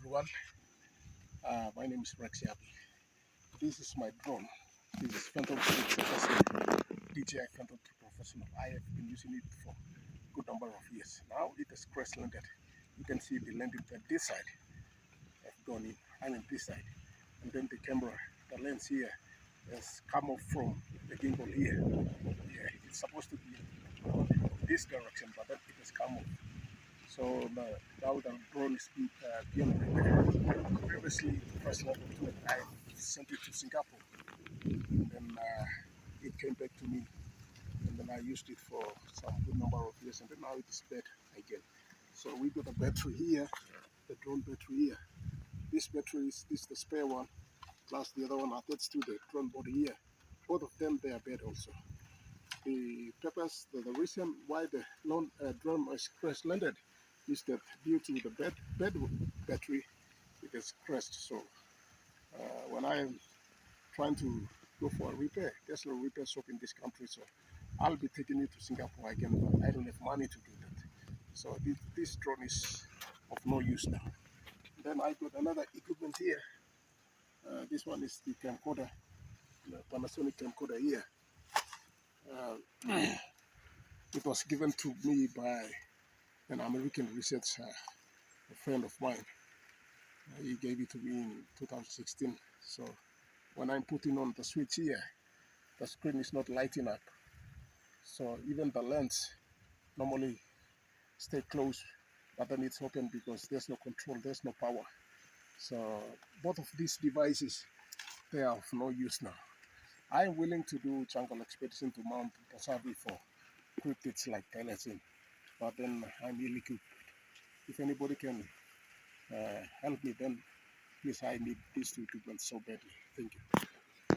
everyone. My name is Rex Yapi. This is my drone. This is Phantom 3 Professional, DJI Phantom 3 Professional. I have been using it for a good number of years. Now it is crash landed. You can see the landing at this side. I've gone in. I'm in this side. And then the camera, the lens here, has come off from the gimbal here. Yeah, it's supposed to be this direction, but then it has come off. So now the drone is beyond repair. Previously, first level 2, I sent it to Singapore. And then it came back to me. And then I used it for some good number of years. And then now it is dead again. So we got a battery here, the drone battery here. This battery is the spare one, plus the other one attached to the drone body here. Both of them, they are bad also. The purpose, the reason why the drone was crash landed is that due to the bad battery, it has crashed. So when I am trying to go for a repair, there's no repair shop in this country, so I'll be taking it to Singapore again, but I don't have money to do that. So this drone is of no use now. Then I got another equipment here. This one is the camcorder, the Panasonic camcorder here. It was given to me by an American researcher, a friend of mine. He gave it to me in 2016. So when I'm putting on the switch here, the screen is not lighting up. So even the lens normally stay closed, but then it's open because there's no control, there's no power. So both of these devices, they are of no use now. I'm willing to do jungle expedition to Mt.Bosavi for cryptids like Thylacine, but then I'm ill-equipped. If anybody can help me, then please, I need these two equipment so badly. Thank you.